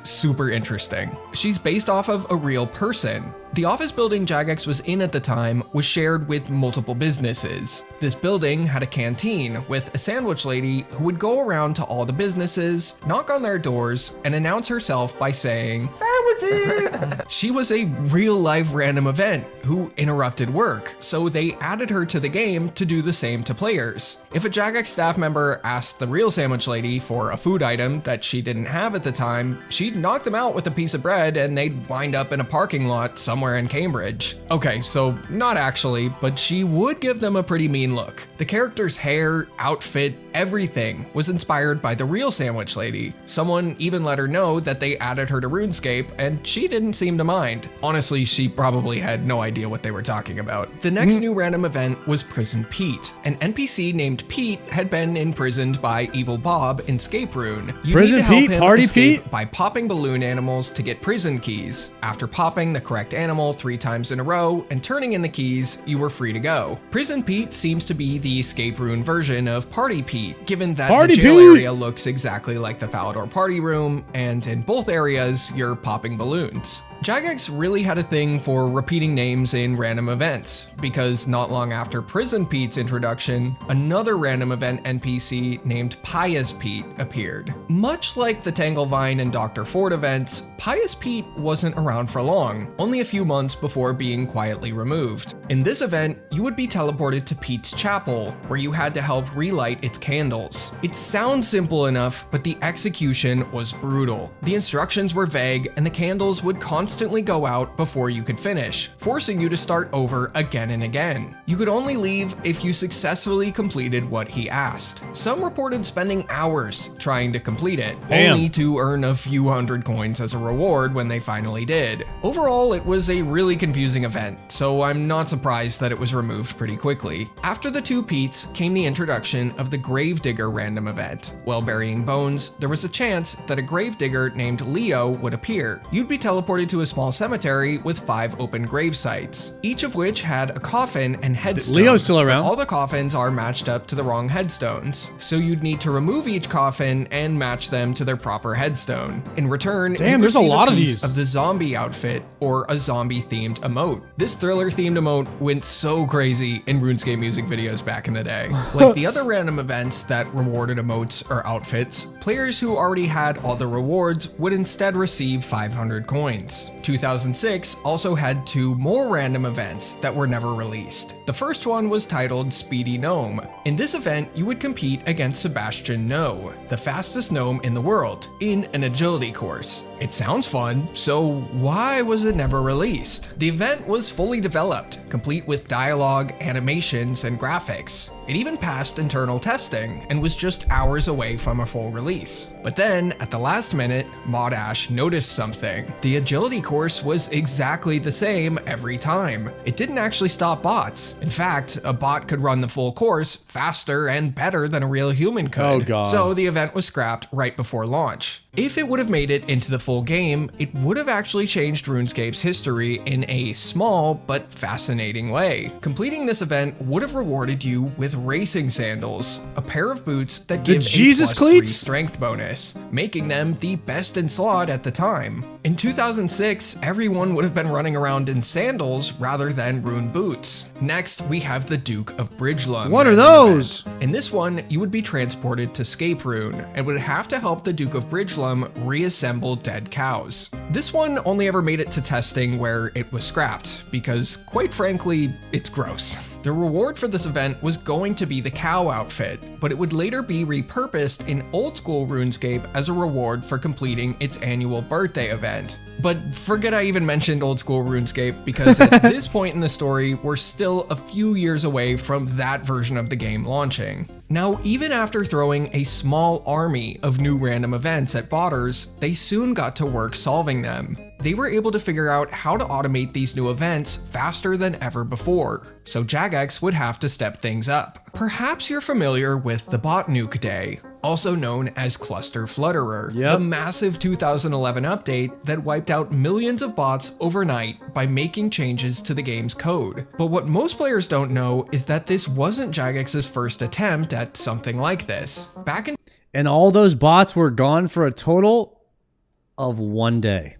Super interesting. She's based off of a real person. The office building Jagex was in at the time was shared with multiple businesses. This building had a canteen with a sandwich lady who would go around to all the businesses, knock on their doors, and announce herself by saying, "Sandwiches!" She was a real-life random event who interrupted work, so they added her to the game to do the same to players. If a Jagex staff member asked the real sandwich lady for a food item that she didn't have at the time, she'd knock them out with a piece of bread and they'd wind up in a parking lot somewhere in Cambridge. Okay, so not actually, but she would give them a pretty mean look. The character's hair, outfit, everything was inspired by the real sandwich lady. Someone even let her know that they added her to RuneScape, and she didn't seem to mind. Honestly, she probably had no idea what they were talking about. The next new random event was Prison Pete. An NPC named Pete had been imprisoned by Evil Bob in Scape Rune. You Prison need to help Pete? him Party escape Pete? by popping balloon animals to get prison keys. After popping the correct animal 3 times in a row and turning in the keys, you were free to go. Prison Pete seems to be the Escape Rune version of Party Pete, given that Party the jail Pete! area looks exactly like the Falador party room, and in both areas, you're popping balloons. Jagex really had a thing for repeating names in random events, because not long after Prison Pete's introduction, another random event NPC named Pious Pete appeared. Much like the Tanglevine and Dr. Ford events, Pious Pete wasn't around for long, only a few months before being quietly removed. In this event, you would be teleported to Pete's Chapel, where you had to help relight its candles. It sounds simple enough, but the execution was brutal. The instructions were vague, and the candles would constantly go out before you could finish, forcing you to start over again and again. You could only leave if you successfully completed what he asked. Some reported spending hours trying to complete it, only to earn a few hundred coins as a reward when they finally did. Overall, it was a really confusing event, so I'm not surprised that it was removed pretty quickly. After the two Pete's came the introduction of the Gravedigger random event. While burying bones, there was a chance that a gravedigger named Leo would appear. You'd be teleported to a small cemetery with 5 open grave sites, each of which had a coffin and headstone. Leo's still around. All the coffins are matched up to the wrong headstones, so you'd need to remove each coffin and match them to their proper headstone. In return, Damn, you there's a receive lot of piece these. of the zombie outfit or a zombie-themed emote. This thriller-themed emote went so crazy in RuneScape music videos back in the day. Like the other random events that rewarded emotes or outfits, players who already had all the rewards would instead receive 500 coins. 2006 also had 2 more random events that were never released. The first one was titled Speedy Gnome. In this event, you would compete against Sebastian No, the fastest gnome in the world, in an agility course. It sounds fun, so why was it never released? The event was fully developed, complete with dialogue, animations, and graphics. It even passed internal testing and was just hours away from a full release. But then, at the last minute, Modash noticed something. The agility course was exactly the same every time. It didn't actually stop bots. In fact, a bot could run the full course faster and better than a real human could. Oh god. So the event was scrapped right before launch. If it would have made it into the full game, it would have actually changed RuneScape's history in a small but fascinating way. Completing this event would have rewarded you with racing sandals, a pair of boots that give Jesus a +3 cleats? strength bonus, making them the best in slot at the time. In 2006, everyone would have been running around in sandals rather than rune boots. Next, we have the Duke of Bridgelum. What are random those? event. In this one, you would be transported to Scape Rune and would have to help the Duke of Bridgelum reassemble dead cows. This one only ever made it to testing where it was scrapped, because quite frankly, it's gross. The reward for this event was going to be the cow outfit, but it would later be repurposed in old school RuneScape as a reward for completing its annual birthday event. But forget I even mentioned old school RuneScape, because at this point in the story, we're still a few years away from that version of the game launching. Now, even after throwing a small army of new random events at botters, they soon got to work solving them. They were able to figure out how to automate these new events faster than ever before, so Jagex would have to step things up. Perhaps you're familiar with the Bot Nuke Day, also known as Cluster Flutterer, Yep. the massive 2011 update that wiped out millions of bots overnight by making changes to the game's code. But what most players don't know is that this wasn't Jagex's first attempt at something like this. Back in And all those bots were gone for a total of 1 day.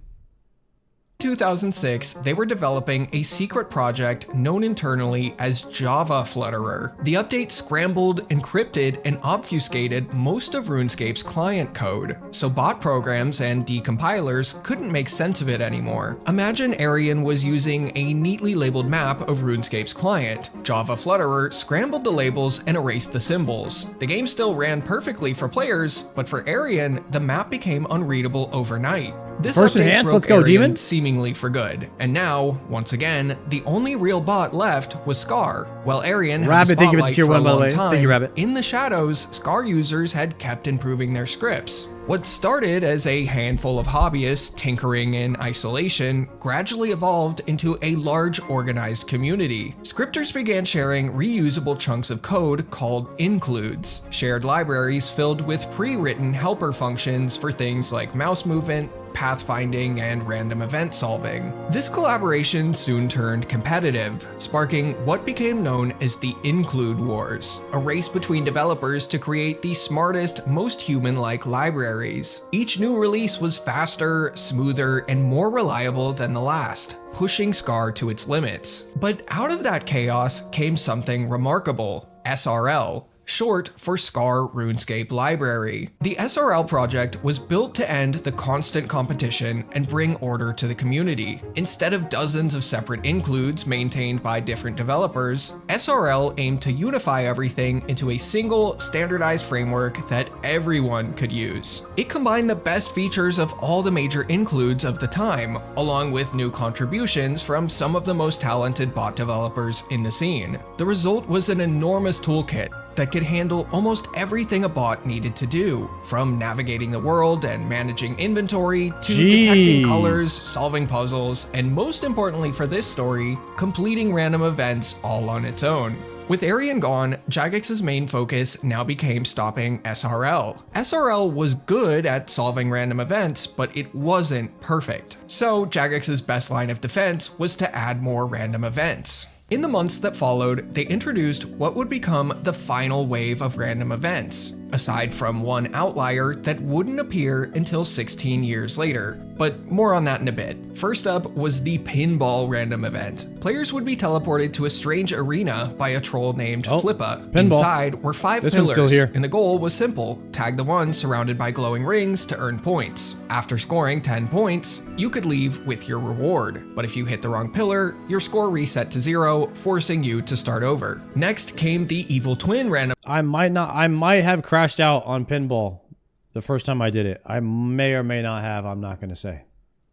2006, they were developing a secret project known internally as Java Flutterer. The update scrambled, encrypted, and obfuscated most of RuneScape's client code, so bot programs and decompilers couldn't make sense of it anymore. Imagine Aryan was using a neatly labeled map of RuneScape's client. Java Flutterer scrambled the labels and erased the symbols. The game still ran perfectly for players, but for Aryan, the map became unreadable overnight. This First update enhanced, broke let's go, Aryan demon. seemingly for good, and now, once again, the only real bot left was Scar. While Aryan had Rabbit, the thank you for the spotlight tier for a 1, by the long way. time, Thank you, Rabbit. in the shadows, Scar users had kept improving their scripts. What started as a handful of hobbyists tinkering in isolation gradually evolved into a large organized community. Scripters began sharing reusable chunks of code called includes, shared libraries filled with pre-written helper functions for things like mouse movement, pathfinding, and random event solving. This collaboration soon turned competitive, sparking what became known as the Include Wars, a race between developers to create the smartest, most human-like libraries. Each new release was faster, smoother, and more reliable than the last, pushing SCAR to its limits. But out of that chaos came something remarkable: SRL, short for SCAR RuneScape Library. The SRL project was built to end the constant competition and bring order to the community. Instead of dozens of separate includes maintained by different developers, SRL aimed to unify everything into a single, standardized framework that everyone could use. It combined the best features of all the major includes of the time, along with new contributions from some of the most talented bot developers in the scene. The result was an enormous toolkit that could handle almost everything a bot needed to do, from navigating the world and managing inventory to detecting colors, solving puzzles, and most importantly for this story, completing random events all on its own. With Aryan gone, Jagex's main focus now became stopping SRL. SRL was good at solving random events, but it wasn't perfect. So Jagex's best line of defense was to add more random events. In the months that followed, they introduced what would become the final wave of random events, aside from one outlier that wouldn't appear until 16 years later. But more on that in a bit. First up was the pinball random event. Players would be teleported to a strange arena by a troll named Flippa. Pinball. Inside were 5 This one's pillars, still here. and the goal was simple: tag the one surrounded by glowing rings to earn points. After scoring 10 points, you could leave with your reward, but if you hit the wrong pillar, your score reset to 0, forcing you to start over. Next came the Evil Twin random. I might have crashed out on pinball the first time I did it. I may or may not have. I'm not going to say.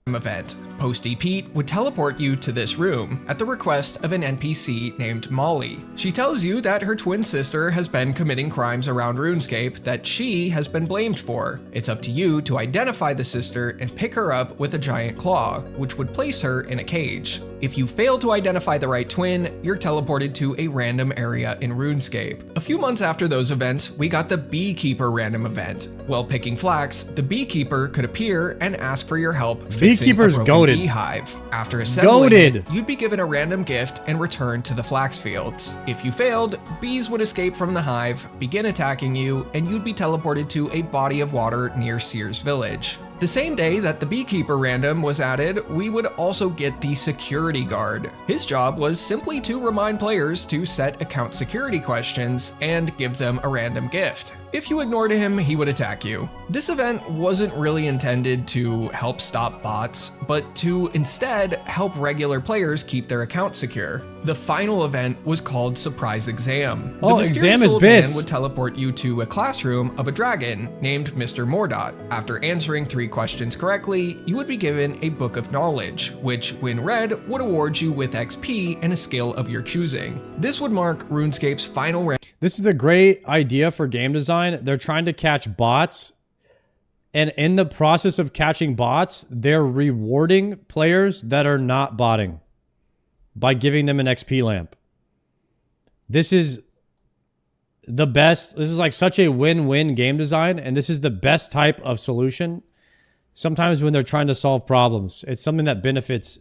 Event. Posty Pete would teleport you to this room at the request of an NPC named Molly. She tells you that her twin sister has been committing crimes around RuneScape that she has been blamed for. It's up to you to identify the sister and pick her up with a giant claw, which would place her in a cage. If you fail to identify the right twin, you're teleported to a random area in RuneScape. A few months after those events, we got the Beekeeper random event. While picking flax, the Beekeeper could appear and ask for your help fixing Beekeeper's a broken goated. beehive. After assembling Goated. it, you'd be given a random gift and returned to the flax fields. If you failed, bees would escape from the hive, begin attacking you, and you'd be teleported to a body of water near Sears Village. The same day that the Beekeeper random was added, we would also get the Security Guard. His job was simply to remind players to set account security questions and give them a random gift. If you ignored him, he would attack you. This event wasn't really intended to help stop bots, but to instead help regular players keep their account secure. The final event was called Surprise Exam. Oh, the exam mysterious is old man bis. would teleport you to a classroom of a dragon named Mr. Mordot. After answering 3 questions correctly, you would be given a book of knowledge, which, when read, would award you with XP and a skill of your choosing. This would mark RuneScape's final round. This is a great idea for game design. They're trying to catch bots, and in the process of catching bots, they're rewarding players that are not botting by giving them an XP lamp. This is the best. This is like such a win-win game design, and this is the best type of solution. Sometimes when they're trying to solve problems, it's something that benefits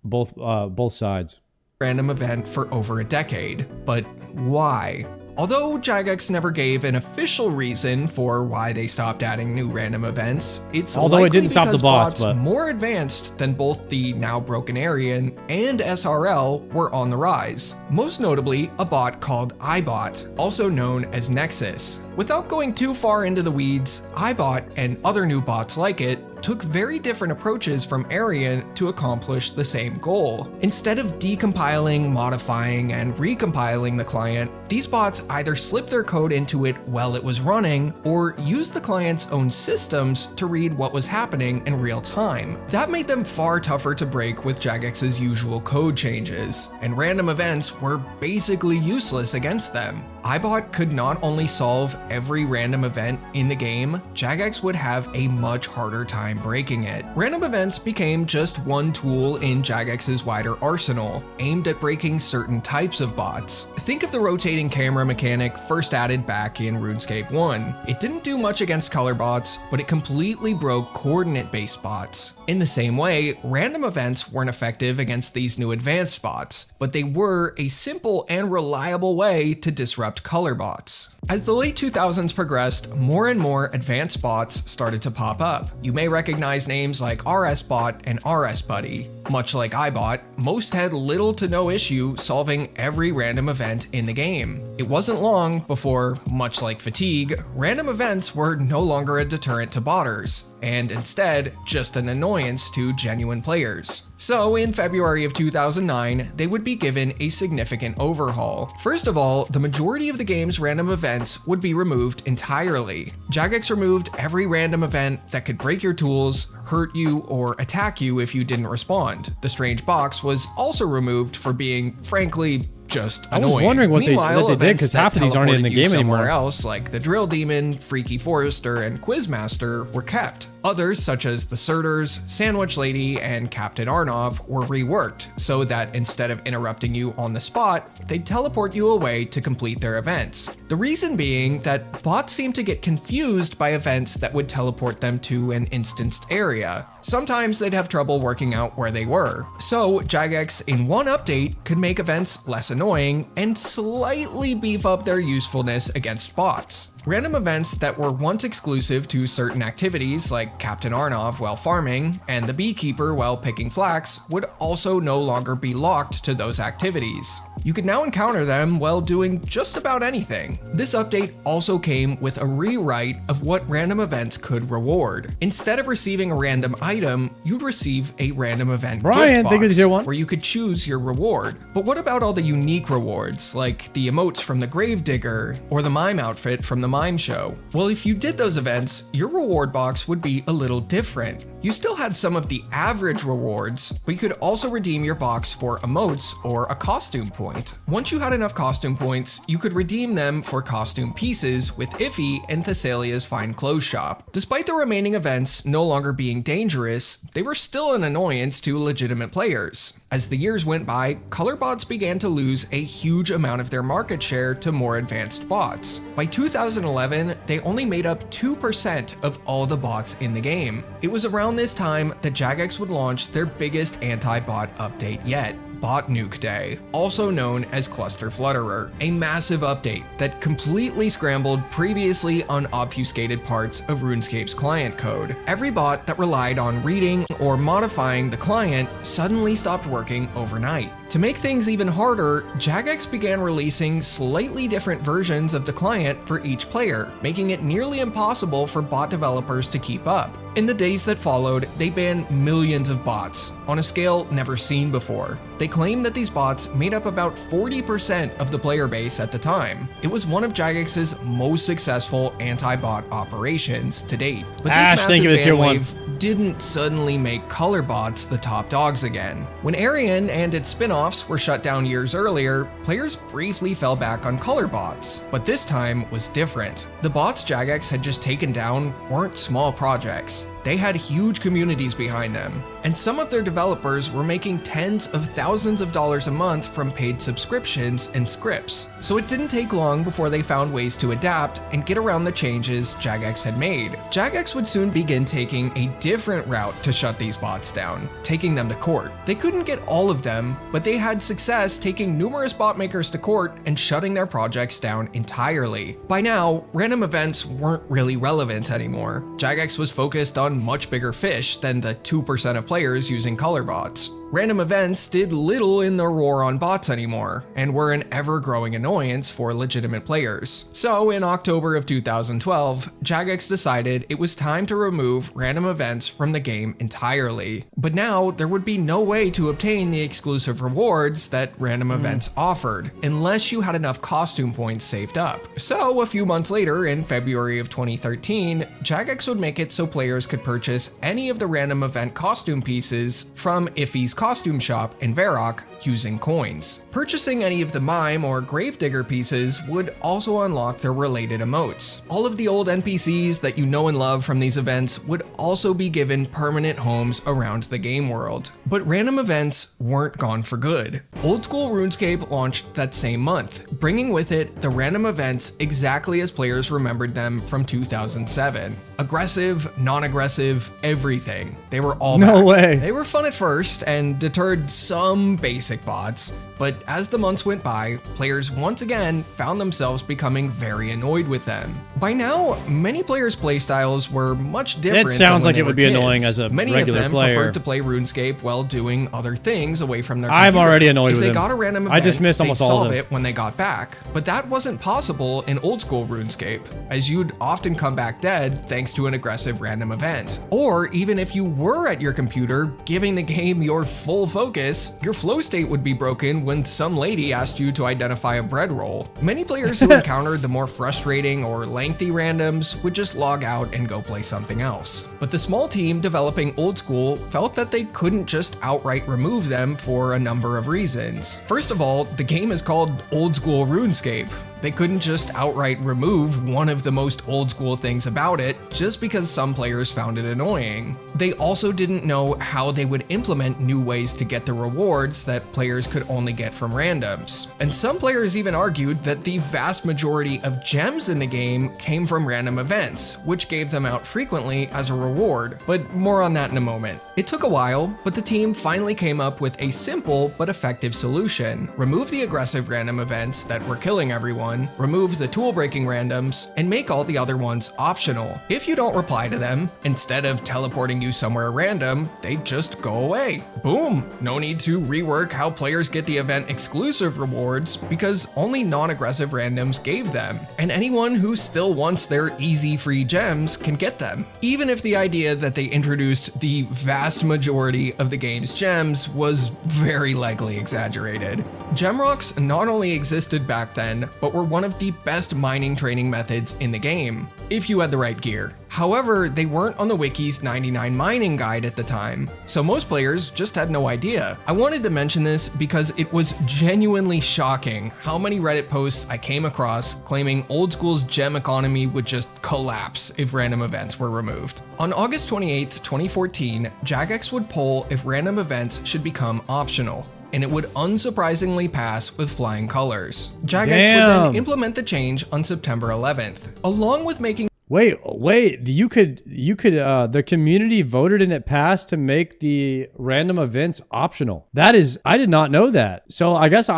both sides. Random event for over a decade. But why? Although Jagex never gave an official reason for why they stopped adding new random events, it's Although it likely didn't stop the because bots, but more advanced than both the now broken Aryan and SRL were on the rise. Most notably, a bot called iBot, also known as Nexus. Without going too far into the weeds, iBot and other new bots like it took very different approaches from Aryan to accomplish the same goal. Instead of decompiling, modifying, and recompiling the client, these bots either slipped their code into it while it was running, or used the client's own systems to read what was happening in real time. That made them far tougher to break with Jagex's usual code changes, and random events were basically useless against them. iBot could not only solve every random event in the game, Jagex would have a much harder time breaking it. Random events became just one tool in Jagex's wider arsenal, aimed at breaking certain types of bots. Think of the rotating camera mechanic first added back in RuneScape 1. It didn't do much against color bots, but it completely broke coordinate-based bots. In the same way, random events weren't effective against these new advanced bots, but they were a simple and reliable way to disrupt color bots. As the late 2000s progressed, more and more advanced bots started to pop up. You may recognize names like RSBot and RSBuddy. Much like iBot, most had little to no issue solving every random event in the game. It wasn't long before, much like fatigue, random events were no longer a deterrent to botters, and instead just an annoyance to genuine players. So in February of 2009, they would be given a significant overhaul. First of all, the majority of the game's random events would be removed entirely. Jagex removed every random event that could break your tools, hurt you, or attack you if you didn't respond. The strange box was also removed for being, frankly, just annoying. I was wondering what they did, because half of these aren't in the game anymore. Else, like the Drill Demon, Freaky Forester, and Quizmaster, were kept. Others, such as the Surders, Sandwich Lady, and Captain Arnov, were reworked so that instead of interrupting you on the spot, they'd teleport you away to complete their events. The reason being that bots seem to get confused by events that would teleport them to an instanced area. Sometimes they'd have trouble working out where they were. So Jagex, in one update, could make events less annoying and slightly beef up their usefulness against bots. Random events that were once exclusive to certain activities like Captain Arnov while farming and the Beekeeper while picking flax would also no longer be locked to those activities. You could now encounter them while doing just about anything. This update also came with a rewrite of what random events could reward. Instead of receiving a random item, you'd receive a random event gift box where you could choose your reward. But what about all the unique rewards, like the emotes from the Gravedigger or the mime outfit from the Mime Show? Well, if you did those events, your reward box would be a little different. You still had some of the average rewards, but you could also redeem your box for emotes or a costume point. Once you had enough costume points, you could redeem them for costume pieces with Iffy and Thessalia's Fine Clothes Shop. Despite the remaining events no longer being dangerous, they were still an annoyance to legitimate players. As the years went by, color bots began to lose a huge amount of their market share to more advanced bots. By 2011, they only made up 2% of all the bots in the game. It was around this time that Jagex would launch their biggest anti-bot update yet, Bot Nuke Day, also known as Cluster Flutterer, a massive update that completely scrambled previously unobfuscated parts of RuneScape's client code. Every bot that relied on reading or modifying the client suddenly stopped working overnight. To make things even harder, Jagex began releasing slightly different versions of the client for each player, making it nearly impossible for bot developers to keep up. In the days that followed, they banned millions of bots, on a scale never seen before. They claimed that these bots made up about 40% of the player base at the time. It was one of Jagex's most successful anti-bot operations to date. But this massive ban wave didn't suddenly make color bots the top dogs again. When Aryan and its spin-offs were shut down years earlier, players briefly fell back on color bots, but this time was different. The bots Jagex had just taken down weren't small projects. They had huge communities behind them, and some of their developers were making tens of thousands of dollars a month from paid subscriptions and scripts. So it didn't take long before they found ways to adapt and get around the changes Jagex had made. Jagex would soon begin taking a different route to shut these bots down, taking them to court. They couldn't get all of them, but they had success taking numerous bot makers to court and shutting their projects down entirely. By now, random events weren't really relevant anymore. Jagex was focused on much bigger fish than the 2% of players using color bots. Random events did little in the war on bots anymore, and were an ever-growing annoyance for legitimate players. So in October of 2012, Jagex decided it was time to remove random events from the game entirely. But now there would be no way to obtain the exclusive rewards that random events offered, unless you had enough costume points saved up. So a few months later, in February of 2013, Jagex would make it so players could purchase any of the random event costume pieces from Iffy's costume shop in Varrock using coins. Purchasing any of the mime or gravedigger pieces would also unlock their related emotes. All of the old NPCs that you know and love from these events would also be given permanent homes around the game world. But random events weren't gone for good. Old School RuneScape launched that same month, bringing with it the random events exactly as players remembered them from 2007. Aggressive, non-aggressive, everything. They were all No back. way. They were fun at first and deterred some basic bots, but as the months went by, players once again found themselves becoming very annoyed with them. By now, many players' playstyles were much different. It sounds than when like they it would were be kids. annoying as a Many regular of them player. preferred to play RuneScape while doing other things away from their I'm computer. already annoyed if with they him. got a random I event, dismiss almost they'd all of solve them. it when they got back. But that wasn't possible in Old School RuneScape, as you'd often come back dead thanks to an aggressive random event. Or even if you were at your computer, giving the game your full focus, your flow state would be broken when some lady asked you to identify a bread roll. Many players who encountered the more frustrating or lengthy randoms would just log out and go play something else. But the small team developing Old School felt that they couldn't just outright remove them for a number of reasons. First of all, the game is called Old School RuneScape. They couldn't just outright remove one of the most old school things about it just because some players found it annoying. They also didn't know how they would implement new ways to get the rewards that players could only get from randoms. And some players even argued that the vast majority of gems in the game came from random events, which gave them out frequently as a reward, but more on that in a moment. It took a while, but the team finally came up with a simple but effective solution. Remove the aggressive random events that were killing everyone, remove the tool breaking randoms, and make all the other ones optional. If you don't reply to them, instead of teleporting you somewhere random, they just go away. Boom! No need to rework how players get the event exclusive rewards because only non-aggressive randoms gave them, and anyone who still wants their easy free gems can get them. Even if the idea that they introduced the vast majority of the game's gems was very likely exaggerated. Gem rocks not only existed back then, but were one of the best mining training methods in the game, if you had the right gear. However, they weren't on the wiki's 99 mining guide at the time, so most players just had no idea. I wanted to mention this because it was genuinely shocking how many Reddit posts I came across claiming Old School's gem economy would just collapse if random events were removed. On August 28, 2014, Jagex would poll if random events should become optional, and it would unsurprisingly pass with flying colors. Jagex would Damn. then implement the change on September 11th, along with making Wait, you could, the community voted and it passed to make the random events optional. That is, I did not know that. So I guess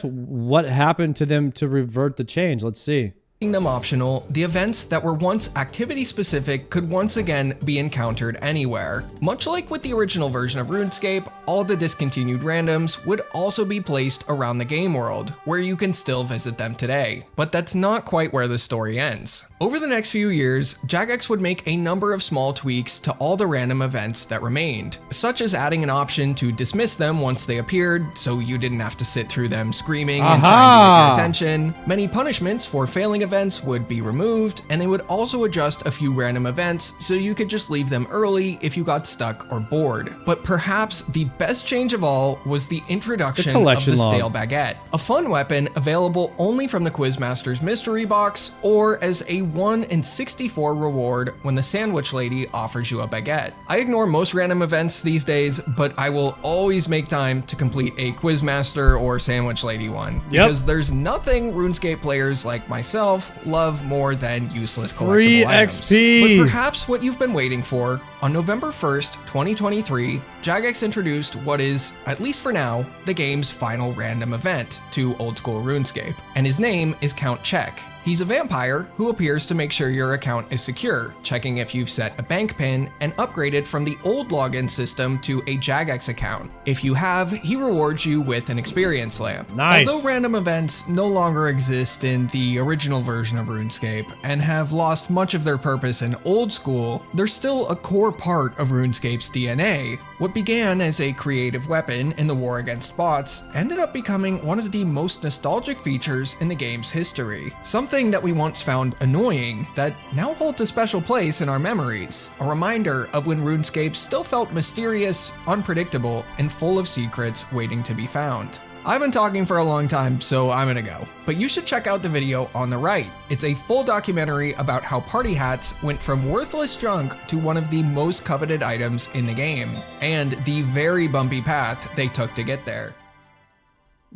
what happened to them to revert the change? Let's see. them optional, the events that were once activity specific could once again be encountered anywhere. Much like with the original version of RuneScape, all the discontinued randoms would also be placed around the game world, where you can still visit them today. But that's not quite where the story ends. Over the next few years, Jagex would make a number of small tweaks to all the random events that remained, such as adding an option to dismiss them once they appeared, so you didn't have to sit through them screaming and trying to get your attention. Many punishments for failing events would be removed, and they would also adjust a few random events so you could just leave them early if you got stuck or bored. But perhaps the best change of all was the introduction of the stale baguette, a fun weapon available only from the Quizmaster's mystery box or as a 1 in 64 reward when the sandwich lady offers you a baguette. I ignore most random events these days, but I will always make time to complete a Quizmaster or sandwich lady one, because there's nothing RuneScape players like myself love more than useless collectible Free items. XP. But perhaps what you've been waiting for, on November 1st, 2023, Jagex introduced what is, at least for now, the game's final random event to old school RuneScape, and his name is Count Check. He's a vampire who appears to make sure your account is secure, checking if you've set a bank pin and upgraded from the old login system to a Jagex account. If you have, he rewards you with an experience lamp. Nice. Although random events no longer exist in the original version of RuneScape and have lost much of their purpose in old school, they're still a core part of RuneScape's DNA. What began as a creative weapon in the war against bots ended up becoming one of the most nostalgic features in the game's history. Something something that we once found annoying that now holds a special place in our memories. A reminder of when RuneScape still felt mysterious, unpredictable, and full of secrets waiting to be found. I've been talking for a long time, so I'm gonna go. But you should check out the video on the right. It's a full documentary about how party hats went from worthless junk to one of the most coveted items in the game, and the very bumpy path they took to get there.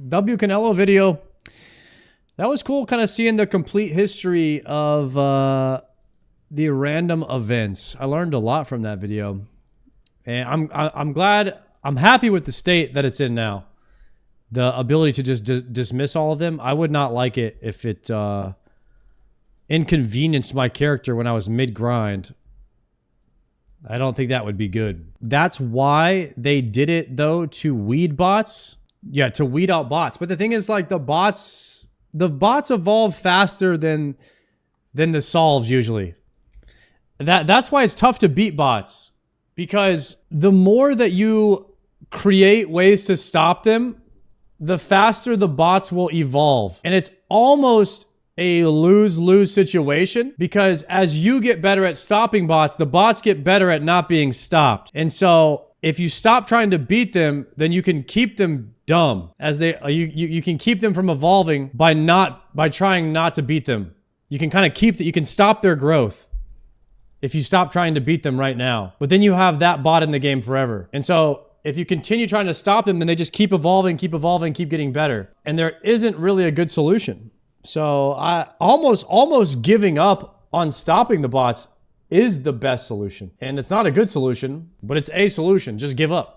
W. Canelo video. That was cool, kind of seeing the complete history of the random events. I learned a lot from that video. And I'm glad, I'm happy with the state that it's in now. The ability to just dismiss all of them. I would not like it if it inconvenienced my character when I was mid-grind. I don't think that would be good. That's why they did it, though, to weed bots. Yeah, to weed out bots. But the thing is, like, the bots evolve faster than the solves usually. That's why it's tough to beat bots. Because the more that you create ways to stop them, the faster the bots will evolve. And it's almost a lose-lose situation because as you get better at stopping bots, the bots get better at not being stopped. And so if you stop trying to beat them, then you can keep them dumb as you can keep them from evolving by trying not to beat them. You can kind of you can stop their growth if you stop trying to beat them right now. But then you have that bot in the game forever. And so if you continue trying to stop them, then they just keep evolving, keep getting better. And there isn't really a good solution. So I almost giving up on stopping the bots is the best solution. And it's not a good solution, but it's a solution. Just give up.